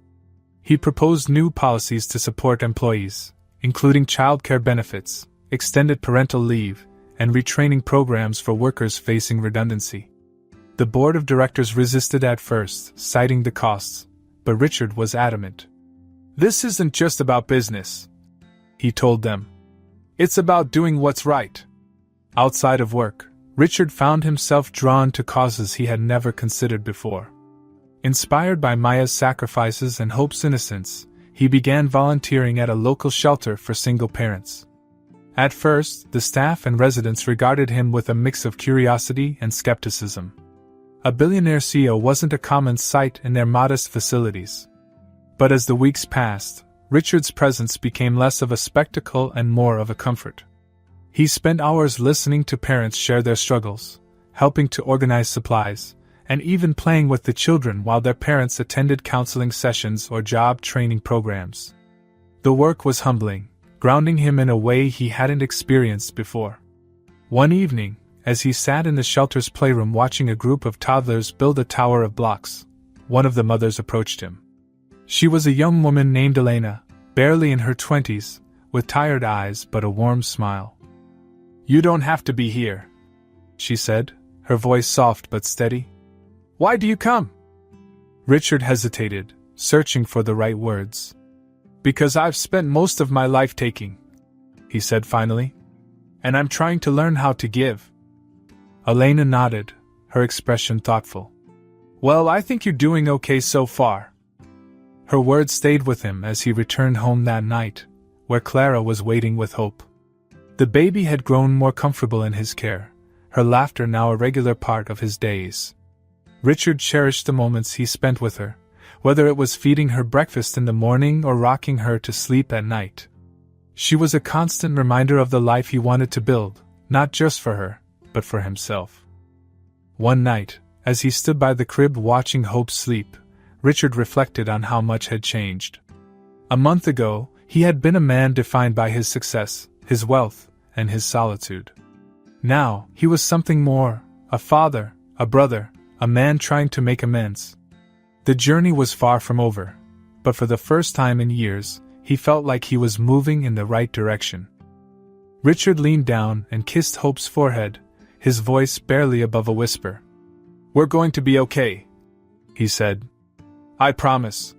S1: He proposed new policies to support employees, including childcare benefits, extended parental leave, and retraining programs for workers facing redundancy. The board of directors resisted at first, citing the costs, but Richard was adamant. "This isn't just about business," he told them. "It's about doing what's right." Outside of work, Richard found himself drawn to causes he had never considered before. Inspired by Maya's sacrifices and Hope's innocence, he began volunteering at a local shelter for single parents. At first, the staff and residents regarded him with a mix of curiosity and skepticism. A billionaire CEO wasn't a common sight in their modest facilities. But as the weeks passed, Richard's presence became less of a spectacle and more of a comfort. He spent hours listening to parents share their struggles, helping to organize supplies, and even playing with the children while their parents attended counseling sessions or job training programs. The work was humbling, grounding him in a way he hadn't experienced before. One evening, as he sat in the shelter's playroom watching a group of toddlers build a tower of blocks, one of the mothers approached him. She was a young woman named Elena, barely in her 20s, with tired eyes but a warm smile. "You don't have to be here," she said, her voice soft but steady. "Why do you come?" Richard hesitated, searching for the right words. "Because I've spent most of my life taking," he said finally. "And I'm trying to learn how to give." Elena nodded, her expression thoughtful. "Well, I think you're doing okay so far." Her words stayed with him as he returned home that night, where Clara was waiting with hope. The baby had grown more comfortable in his care, her laughter now a regular part of his days. Richard cherished the moments he spent with her, whether it was feeding her breakfast in the morning or rocking her to sleep at night. She was a constant reminder of the life he wanted to build, not just for her, but for himself. One night, as he stood by the crib watching Hope sleep, Richard reflected on how much had changed. A month ago, he had been a man defined by his success, his wealth, and his solitude. Now, he was something more, a father, a brother, a man trying to make amends. The journey was far from over, but for the first time in years, he felt like he was moving in the right direction. Richard leaned down and kissed Hope's forehead, his voice barely above a whisper. "We're going to be okay," he said. "I promise."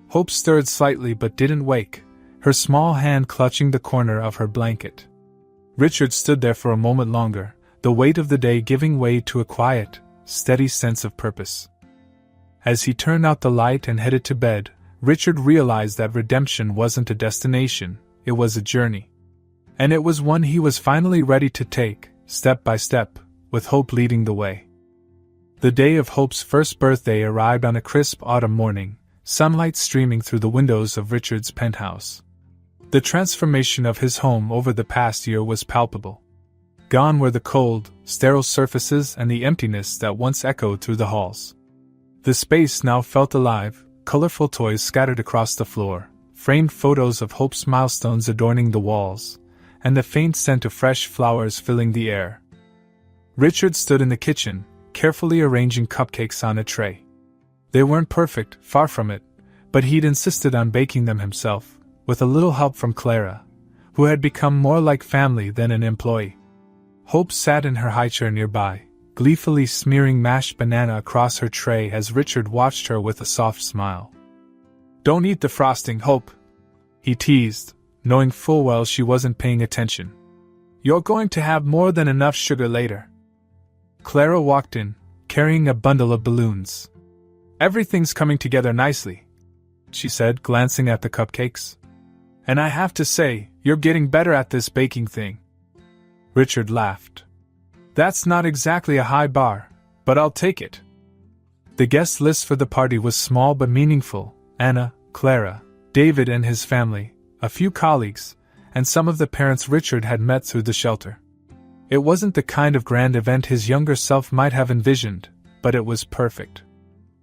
S1: Hope stirred slightly but didn't wake, her small hand clutching the corner of her blanket. Richard stood there for a moment longer, the weight of the day giving way to a quiet, steady sense of purpose. As he turned out the light and headed to bed, Richard realized that redemption wasn't a destination, it was a journey. And it was one he was finally ready to take, step by step, with Hope leading the way. The day of Hope's first birthday arrived on a crisp autumn morning, sunlight streaming through the windows of Richard's penthouse. The transformation of his home over the past year was palpable. Gone were the cold, sterile surfaces and the emptiness that once echoed through the halls. The space now felt alive, colorful toys scattered across the floor, framed photos of Hope's milestones adorning the walls, and the faint scent of fresh flowers filling the air. Richard stood in the kitchen, carefully arranging cupcakes on a tray. They weren't perfect, far from it, but he'd insisted on baking them himself, with a little help from Clara, who had become more like family than an employee. Hope sat in her high chair nearby, gleefully smearing mashed banana across her tray as Richard watched her with a soft smile. "Don't eat the frosting, Hope," he teased, knowing full well she wasn't paying attention. "You're going to have more than enough sugar later." Clara walked in, carrying a bundle of balloons. "Everything's coming together nicely," she said, glancing at the cupcakes. "And I have to say, you're getting better at this baking thing." Richard laughed. "That's not exactly a high bar, but I'll take it." The guest list for the party was small but meaningful: Anna, Clara, David and his family, a few colleagues, and some of the parents Richard had met through the shelter. It wasn't the kind of grand event his younger self might have envisioned, but it was perfect.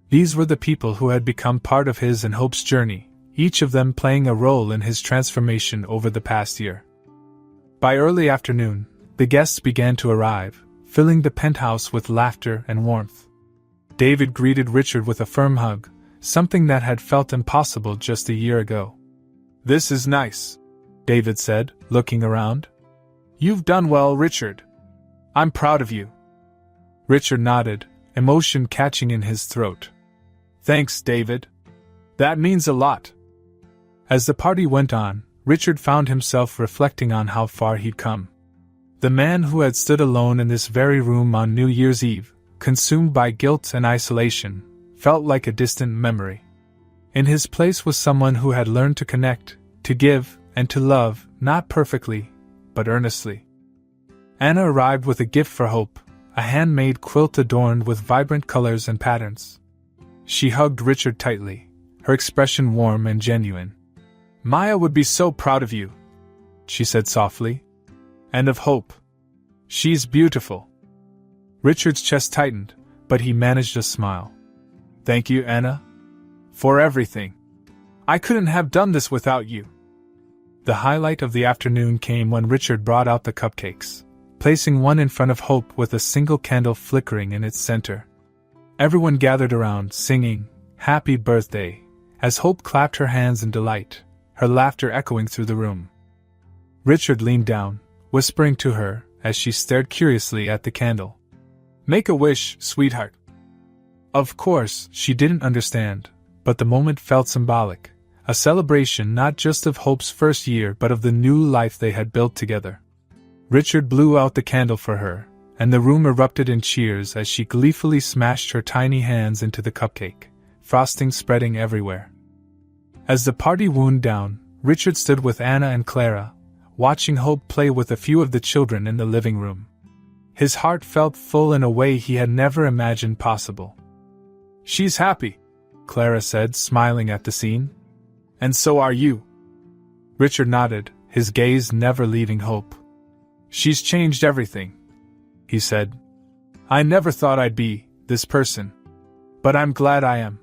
S1: These were the people who had become part of his and Hope's journey, each of them playing a role in his transformation over the past year. By early afternoon, the guests began to arrive, filling the penthouse with laughter and warmth. David greeted Richard with a firm hug, something that had felt impossible just a year ago. "This is nice," David said, looking around. "You've done well, Richard. I'm proud of you." Richard nodded, emotion catching in his throat. "Thanks, David. That means a lot." As the party went on, Richard found himself reflecting on how far he'd come. The man who had stood alone in this very room on New Year's Eve, consumed by guilt and isolation, felt like a distant memory. In his place was someone who had learned to connect, to give, and to love, not perfectly, but earnestly. Anna arrived with a gift for Hope, a handmade quilt adorned with vibrant colors and patterns. She hugged Richard tightly, her expression warm and genuine. "Maya would be so proud of you," she said softly. And of hope. She's beautiful. Richard's chest tightened, but he managed a smile. Thank you, Anna. For everything. I couldn't have done this without you. The highlight of the afternoon came when Richard brought out the cupcakes, placing one in front of Hope with a single candle flickering in its center. Everyone gathered around, singing, "Happy Birthday," as Hope clapped her hands in delight, her laughter echoing through the room. Richard leaned down, whispering to her, as she stared curiously at the candle. "Make a wish, sweetheart." Of course, she didn't understand, but the moment felt symbolic, a celebration not just of Hope's first year but of the new life they had built together. Richard blew out the candle for her, and the room erupted in cheers as she gleefully smashed her tiny hands into the cupcake, frosting spreading everywhere. As the party wound down, Richard stood with Anna and Clara, watching Hope play with a few of the children in the living room. His heart felt full in a way he had never imagined possible. "She's happy," Clara said, smiling at the scene. "And so are you." Richard nodded, his gaze never leaving Hope. "She's changed everything," he said. "I never thought I'd be this person. But I'm glad I am."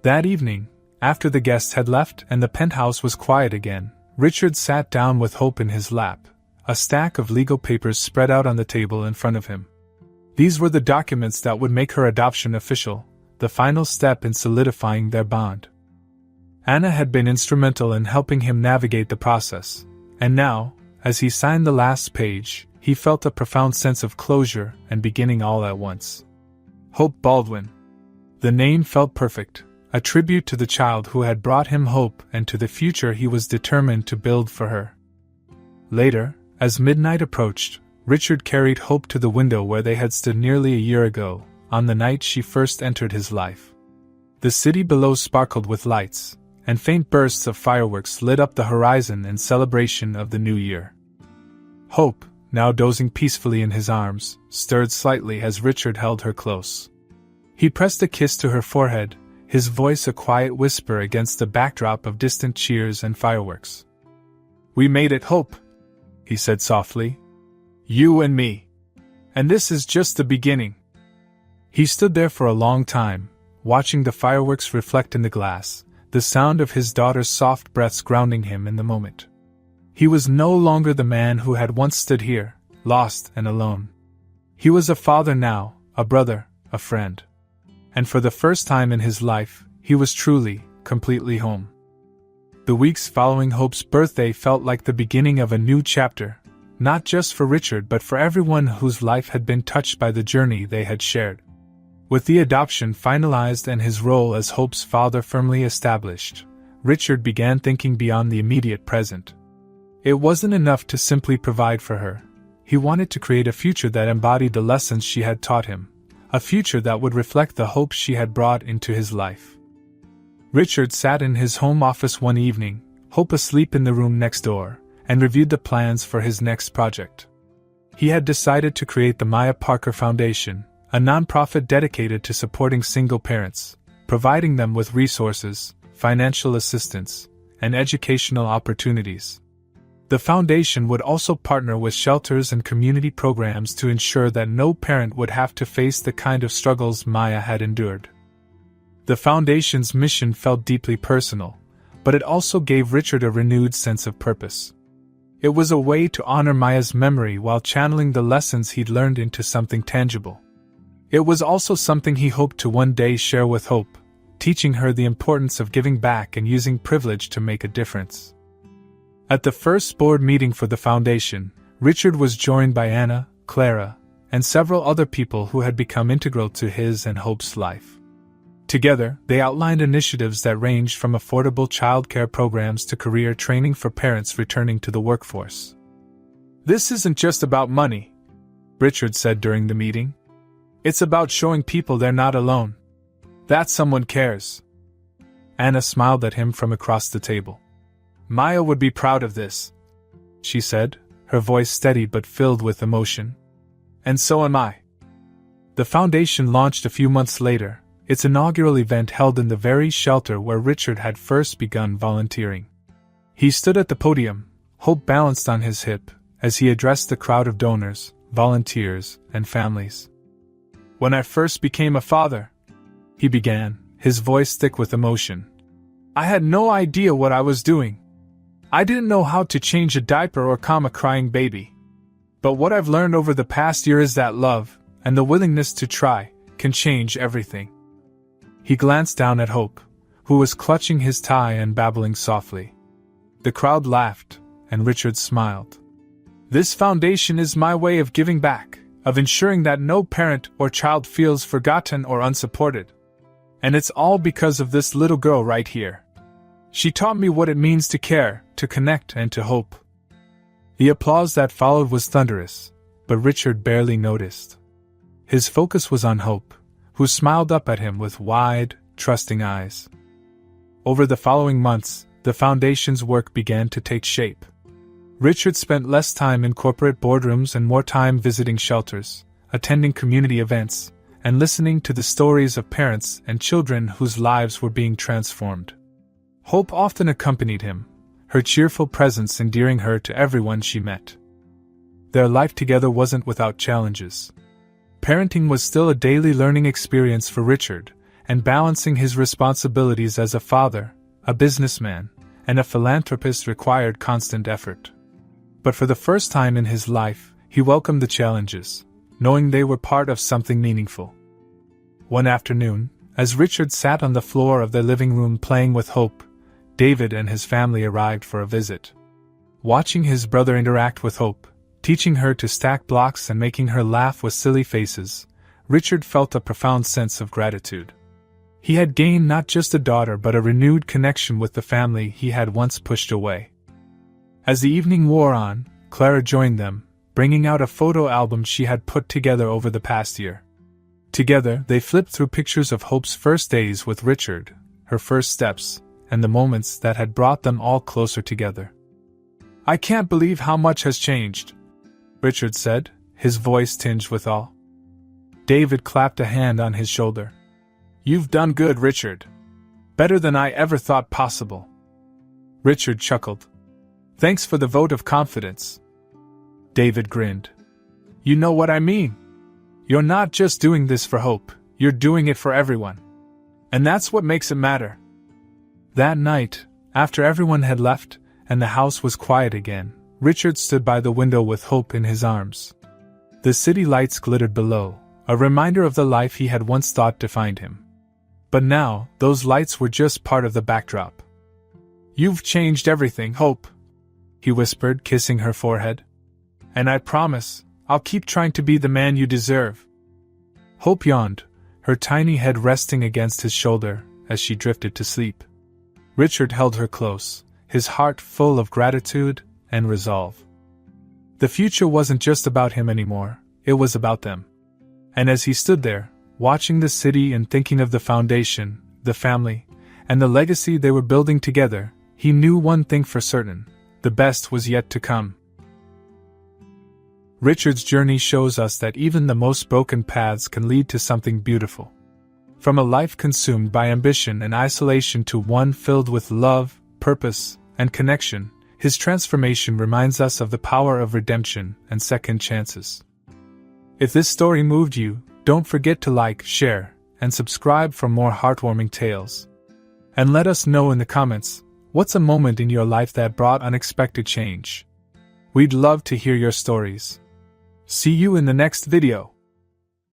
S1: That evening, after the guests had left and the penthouse was quiet again, Richard sat down with Hope in his lap, a stack of legal papers spread out on the table in front of him. These were the documents that would make her adoption official, the final step in solidifying their bond. Anna had been instrumental in helping him navigate the process, and now, as he signed the last page, he felt a profound sense of closure and beginning all at once. Hope Baldwin. The name felt perfect, a tribute to the child who had brought him hope and to the future he was determined to build for her. Later, as midnight approached, Richard carried Hope to the window where they had stood nearly a year ago, on the night she first entered his life. The city below sparkled with lights, and faint bursts of fireworks lit up the horizon in celebration of the new year. Hope, now dozing peacefully in his arms, stirred slightly as Richard held her close. He pressed a kiss to her forehead, his voice a quiet whisper against the backdrop of distant cheers and fireworks. "We made it, Hope," he said softly. "You and me. And this is just the beginning." He stood there for a long time, watching the fireworks reflect in the glass, the sound of his daughter's soft breaths grounding him in the moment. He was no longer the man who had once stood here, lost and alone. He was a father now, a brother, a friend. And for the first time in his life, he was truly, completely home. The weeks following Hope's birthday felt like the beginning of a new chapter, not just for Richard but for everyone whose life had been touched by the journey they had shared. With the adoption finalized and his role as Hope's father firmly established, Richard began thinking beyond the immediate present. It wasn't enough to simply provide for her. He wanted to create a future that embodied the lessons she had taught him, a future that would reflect the hope she had brought into his life. Richard sat in his home office one evening, Hope asleep in the room next door, and reviewed the plans for his next project. He had decided to create the Maya Parker Foundation, a nonprofit dedicated to supporting single parents, providing them with resources, financial assistance, and educational opportunities. The foundation would also partner with shelters and community programs to ensure that no parent would have to face the kind of struggles Maya had endured. The foundation's mission felt deeply personal, but it also gave Richard a renewed sense of purpose. It was a way to honor Maya's memory while channeling the lessons he'd learned into something tangible. It was also something he hoped to one day share with Hope, teaching her the importance of giving back and using privilege to make a difference. At the first board meeting for the foundation, Richard was joined by Anna, Clara, and several other people who had become integral to his and Hope's life. Together, they outlined initiatives that ranged from affordable childcare programs to career training for parents returning to the workforce. "This isn't just about money," Richard said during the meeting. "It's about showing people they're not alone. That someone cares." Anna smiled at him from across the table. "Maya would be proud of this," she said, her voice steady but filled with emotion. "And so am I." The foundation launched a few months later, its inaugural event held in the very shelter where Richard had first begun volunteering. He stood at the podium, Hope balanced on his hip, as he addressed the crowd of donors, volunteers, and families. "When I first became a father," he began, his voice thick with emotion, "I had no idea what I was doing. I didn't know how to change a diaper or calm a crying baby. But what I've learned over the past year is that love, and the willingness to try, can change everything." He glanced down at Hope, who was clutching his tie and babbling softly. The crowd laughed, and Richard smiled. "This foundation is my way of giving back, of ensuring that no parent or child feels forgotten or unsupported. And it's all because of this little girl right here. She taught me what it means to care, to connect, and to hope." The applause that followed was thunderous, but Richard barely noticed. His focus was on Hope, who smiled up at him with wide, trusting eyes. Over the following months, the foundation's work began to take shape. Richard spent less time in corporate boardrooms and more time visiting shelters, attending community events, and listening to the stories of parents and children whose lives were being transformed. Hope often accompanied him, her cheerful presence endearing her to everyone she met. Their life together wasn't without challenges. Parenting was still a daily learning experience for Richard, and balancing his responsibilities as a father, a businessman, and a philanthropist required constant effort. But for the first time in his life, he welcomed the challenges, knowing they were part of something meaningful. One afternoon, as Richard sat on the floor of their living room playing with Hope, David and his family arrived for a visit. Watching his brother interact with Hope, teaching her to stack blocks and making her laugh with silly faces, Richard felt a profound sense of gratitude. He had gained not just a daughter but a renewed connection with the family he had once pushed away. As the evening wore on, Clara joined them, bringing out a photo album she had put together over the past year. Together, they flipped through pictures of Hope's first days with Richard, her first steps, and the moments that had brought them all closer together. "I can't believe how much has changed," Richard said, his voice tinged with awe. David clapped a hand on his shoulder. "You've done good, Richard. Better than I ever thought possible." Richard chuckled. "Thanks for the vote of confidence." David grinned. "You know what I mean. You're not just doing this for Hope, you're doing it for everyone. And that's what makes it matter." That night, after everyone had left, and the house was quiet again, Richard stood by the window with Hope in his arms. The city lights glittered below, a reminder of the life he had once thought defined him. But now, those lights were just part of the backdrop. "You've changed everything, Hope," he whispered, kissing her forehead. "And I promise, I'll keep trying to be the man you deserve." Hope yawned, her tiny head resting against his shoulder, as she drifted to sleep. Richard held her close, his heart full of gratitude and resolve. The future wasn't just about him anymore, it was about them. And as he stood there, watching the city and thinking of the foundation, the family, and the legacy they were building together, he knew one thing for certain: the best was yet to come. Richard's journey shows us that even the most broken paths can lead to something beautiful. From a life consumed by ambition and isolation to one filled with love, purpose, and connection, his transformation reminds us of the power of redemption and second chances. If this story moved you, don't forget to like, share, and subscribe for more heartwarming tales. And let us know in the comments, what's a moment in your life that brought unexpected change? We'd love to hear your stories. See you in the next video.